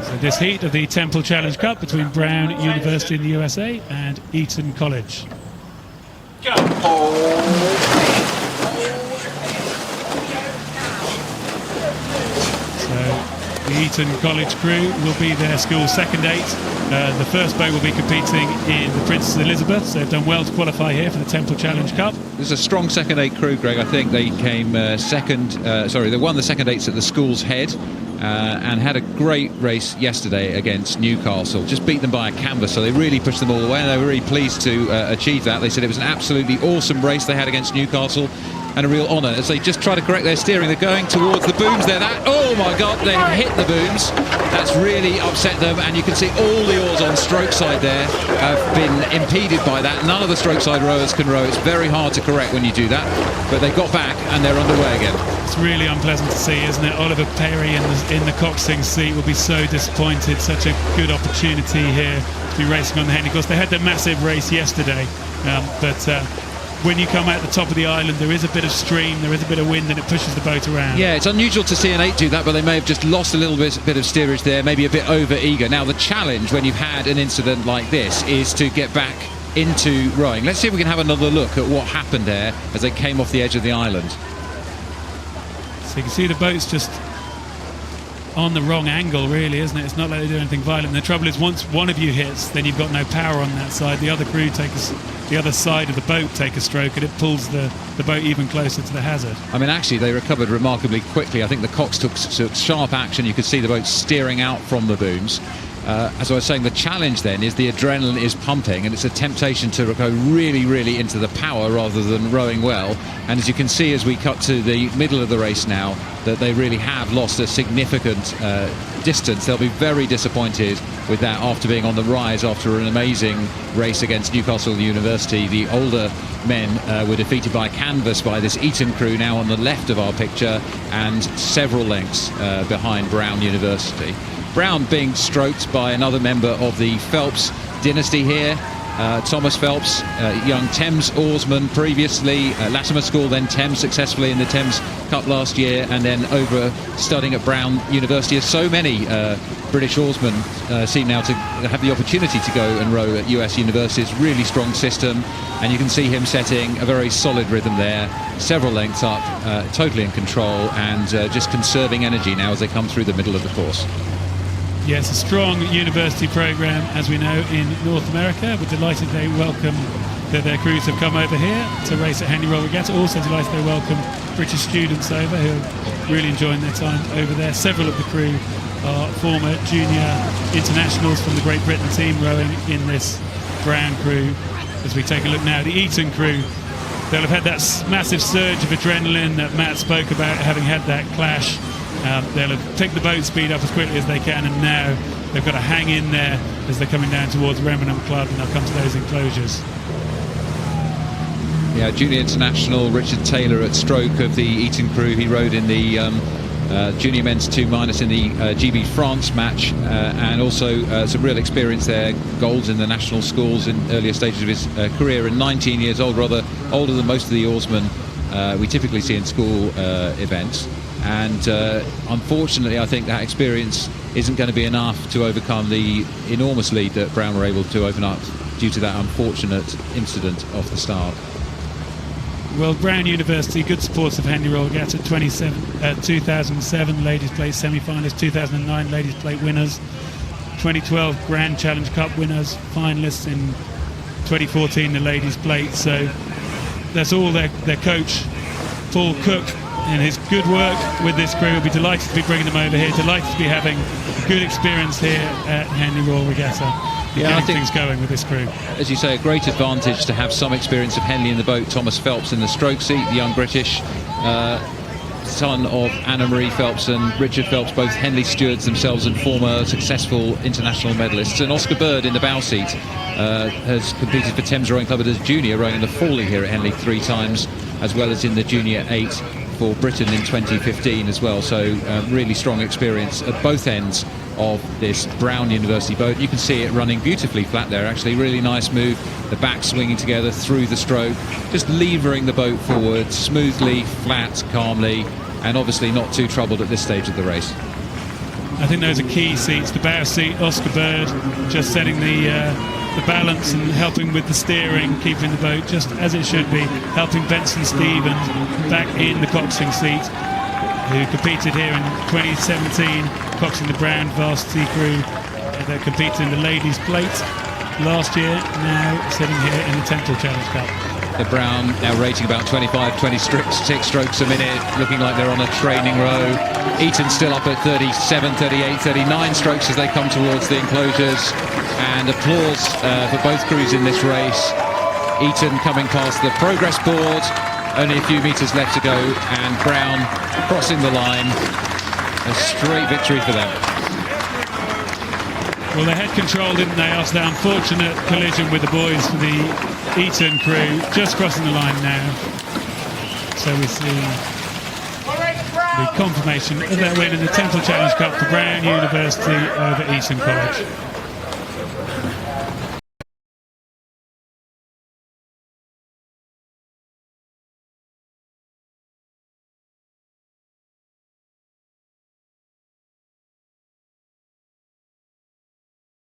So this heat of the Temple Challenge Cup between Brown University in the USA and Eton College. Go! So the Eton College crew will be their school's second 8. The first boat will be competing in the Princess Elizabeth, so they've done well to qualify here for the Temple Challenge Cup. There's a strong second 8 crew, Greg. I think they came second, they won the second 8s at the school's head and had a great race yesterday against Newcastle. Just beat them by a canvas, so they really pushed them all the way, and they were really pleased to achieve that. They said it was an absolutely awesome race they had against Newcastle, and a real honour as they just try to correct their steering. They're going towards the booms there. Oh my God, they have hit the booms. That's really upset them, and you can see all the oars on stroke side there have been impeded by that. None of the stroke side rowers can row. It's very hard to correct when you do that, but they got back and they're underway again. It's really unpleasant to see, isn't it? Oliver Perry in the coxswain seat will be so disappointed. Such a good opportunity here to be racing on the Henley. Of course, they had their massive race yesterday, but when you come out the top of the island, there is a bit of stream, there is a bit of wind, and it pushes the boat around. Yeah, it's unusual to see an 8 do that, but they may have just lost a little bit of steerage there, maybe a bit over eager. Now, the challenge when you've had an incident like this is to get back into rowing. Let's see if we can have another look at what happened there as they came off the edge of the island. So you can see the boat's just on the wrong angle, really, isn't it? It's not like they do anything violent. The trouble is, once one of you hits, then you've got no power on that side. The other crew the other side of the boat take a stroke, and it pulls the boat even closer to the hazard. I mean, actually, they recovered remarkably quickly. I think the cox took sharp action. You could see the boat steering out from the booms. As I was saying, the challenge then is the adrenaline is pumping, and it's a temptation to go really, really into the power rather than rowing well. And as you can see, as we cut to the middle of the race now, that they really have lost a significant distance. They'll be very disappointed with that after being on the rise after an amazing race against Newcastle University. The older men were defeated by canvas by this Eton crew now on the left of our picture, and several lengths behind Brown University. Brown being stroked by another member of the Phelps dynasty here, Thomas Phelps, young Thames oarsman previously, Latimer School, then Thames successfully in the Thames Cup last year, and then over studying at Brown University. As so many British oarsmen seem now to have the opportunity to go and row at US universities. Really strong system, and you can see him setting a very solid rhythm there, several lengths up, totally in control, and just conserving energy now as they come through the middle of the course. Yes, a strong university programme, as we know, in North America. We're delighted they welcome that their crews have come over here to race at Henley Royal Regatta. Also delighted they welcome British students over who are really enjoying their time over there. Several of the crew are former junior internationals from the Great Britain team rowing in this Brown crew. As we take a look now, the Eton crew, they'll have had that massive surge of adrenaline that Matt spoke about, having had that clash. They'll have picked the boat speed up as quickly as they can, and now they've got to hang in there as they're coming down towards Remnant Club, and they'll come to those enclosures. Yeah, junior international Richard Taylor at stroke of the Eton crew. He rowed in the junior men's 2- in the GB France match, and also some real experience there. Golds in the national schools in earlier stages of his career, and 19 years old, rather older than most of the oarsmen we typically see in school events. And unfortunately, I think that experience isn't going to be enough to overcome the enormous lead that Brown were able to open up due to that unfortunate incident off the start. Well, Brown University, good supporters of Henley Royal Regatta, 2007 ladies plate semi-finalists, 2009 ladies plate winners, 2012 Grand Challenge Cup winners, finalists in 2014 the ladies plate. So that's all their coach Paul Cook and his good work with this crew. We'll be delighted to be bringing them over here, delighted to be having good experience here at Henley Royal Regatta. Yeah, I think things going with this crew. As you say, a great advantage to have some experience of Henley in the boat. Thomas Phelps in the stroke seat, the young British son of Anna Marie Phelps and Richard Phelps, both Henley stewards themselves and former successful international medalists. And Oscar Bird in the bow seat has competed for Thames Rowing Club as junior, rowing in the Fawley here at Henley 3 times, as well as in the junior 8 for Britain in 2015 as well. So really strong experience at both ends of this Brown University boat. You can see it running beautifully flat there, actually. Really nice move, the back swinging together through the stroke, just levering the boat forward smoothly, flat, calmly, and obviously not too troubled at this stage of the race. I think those are key seats. The bow seat, Oscar Bird, just setting the balance and helping with the steering, keeping the boat just as it should be, helping Benson Stevens back in the coxswain seat, who competed here in 2017, coxing the Brown varsity crew that competed in the ladies' plate last year, now sitting here in the Temple Challenge Cup. The Brown now rating about 26 strokes a minute, looking like they're on a training row. Eton still up at 37, 38, 39 strokes as they come towards the enclosures. And applause for both crews in this race. Eton coming past the progress board, only a few metres left to go, and Brown crossing the line. A straight victory for them. Well, they had control, didn't they, after that unfortunate collision with the boys for the Eton crew, just crossing the line now. So we see the confirmation of that win in the Temple Challenge Cup for Brown University over Eton College.